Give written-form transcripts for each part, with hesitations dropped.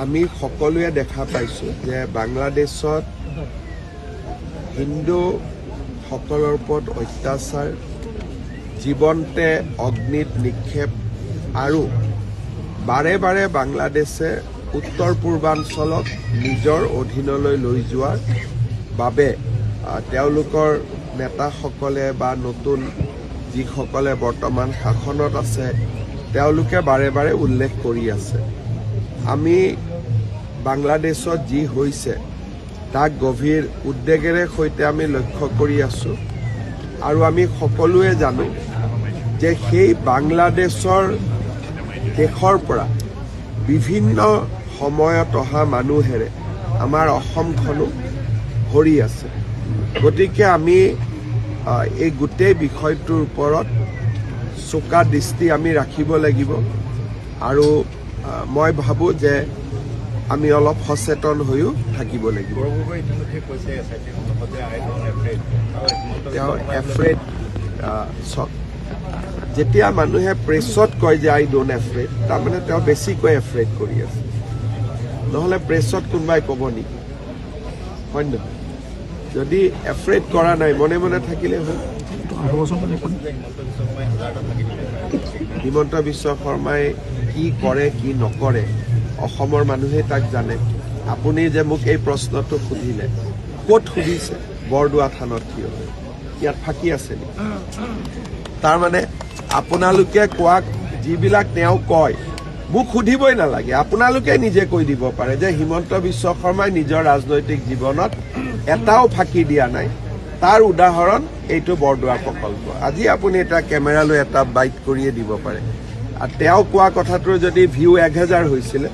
আমি সকলোৱে দেখা পাইছোঁ যে বাংলাদেশত হিন্দুসকলৰ ওপৰত অত্যাচাৰ, জীৱন্তে অগ্নিত নিক্ষেপ আৰু বাৰে বাৰে বাংলাদেশে উত্তৰ পূৰ্বাঞ্চলক নিজৰ অধীনলৈ লৈ যোৱাৰ বাবে তেওঁলোকৰ নেতাসকলে বা নতুন যিসকলে বৰ্তমান শাসনত আছে তেওঁলোকে বাৰে বাৰে উল্লেখ কৰি আছে। আমি বাংলাদেশত যি হৈছে তাক গভীৰ উদ্বেগেৰে সৈতে আমি লক্ষ্য কৰি আছোঁ আৰু আমি সকলোৱে জানো যে সেই বাংলাদেশৰ দেশৰ পৰা বিভিন্ন সময়ত অহা মানুহেৰে আমাৰ অসমখনো ভৰি আছে। গতিকে আমি এই গোটেই বিষয়টোৰ ওপৰত চোকা দৃষ্টি আমি ৰাখিব লাগিব আৰু মই ভাবোঁ যে আমি অলপ সচেতন হৈও থাকিব লাগিব। তেওঁ এফ্ৰেড চক যেতিয়া মানুহে প্ৰেছত কয় যে আই ডোন্ট এফ্ৰেড, তাৰমানে তেওঁ বেছিকৈ এফ্ৰেড কৰি আছে, নহ'লে প্ৰেছত কোনোবাই ক'ব নেকি? হয় নহয়? যদি এফ্ৰেড কৰা নাই মনে মনে থাকিলে হ'ল। হিমন্ত বিশ্ব শৰ্মাই কি কৰে কি নকৰে অসমৰ মানুহে তাক জানে। আপুনি যে মোক এই প্ৰশ্নটো সুধিলে, ক'ত সুধিছে? বৰদোৱা থানত থিয় হৈ, ইয়াত ফাঁকি আছে নেকি? তাৰমানে আপোনালোকে কোৱা যিবিলাক তেওঁ কয় মোক সুধিবই নালাগে, আপোনালোকে নিজে কৈ দিব পাৰে যে হিমন্ত বিশ্ব শৰ্মাই নিজৰ ৰাজনৈতিক জীৱনত এটাও ফাঁকি দিয়া নাই। তাৰ উদাহৰণ এইটো বৰদোৱা প্ৰকল্প। আজি আপুনি এটা কেমেৰালৈ এটা বাইট কৰিয়ে দিব পাৰে। আৰু তেওঁ কোৱা কথাটোৰ যদি ভিউ 1000 হৈছিলে,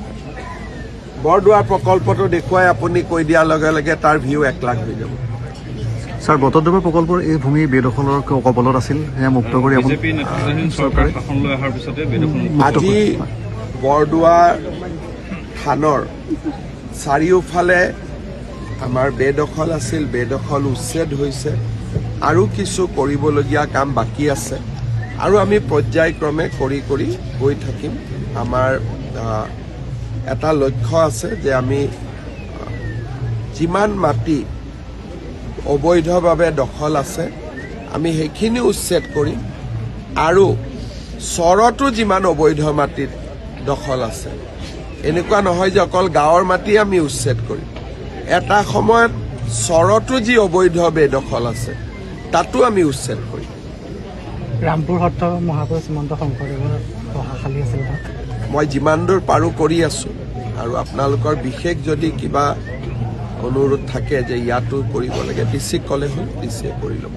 বৰদোৱা প্ৰকল্পটো দেখুৱাই আপুনি কৈ দিয়াৰ লগে লগে তাৰ ভিউ 1 লাখ হৈ যাব। স্যাৰ, বটদ্ৰৱা প্ৰকল্পৰ এই ভূমি বেদখলৰ কবলত আছিল, সেয়া মুক্ত কৰি আজি বৰদোৱা থানৰ চাৰিওফালে আমাৰ বেদখল আছিল, বেদখল উচ্ছেদ হৈছে আৰু কিছু কৰিবলগীয়া কাম বাকী আছে আৰু আমি পৰ্যায়ক্ৰমে কৰি কৰি গৈ থাকিম। আমাৰ এটা লক্ষ্য আছে যে আমি যিমান মাটি অবৈধভাৱে দখল আছে আমি সেইখিনি উচ্ছেদ কৰিম আৰু চৰতো যিমান অবৈধ মাটিত দখল আছে, এনেকুৱা নহয় যে অকল গাঁৱৰ মাটি আমি উচ্ছেদ কৰিম। এটা সময়ত চৰতো যি অবৈধ বেদখল আছে তাতো আমি উচ্ছেদ কৰিম। ৰামপুৰ সত্ৰ মহাপুৰুষ শ্ৰীমন্ত শংকৰদেৱৰ পঢ়াশালী আছিল, মই যিমান দূৰ পাৰোঁ কৰি আছোঁ আৰু আপোনালোকৰ বিশেষ যদি কিবা অনুৰোধ থাকে যে ইয়াতো কৰিব লাগে, ডিচিক ক'লে হ'ল, ডিচিয়ে কৰি ল'ব।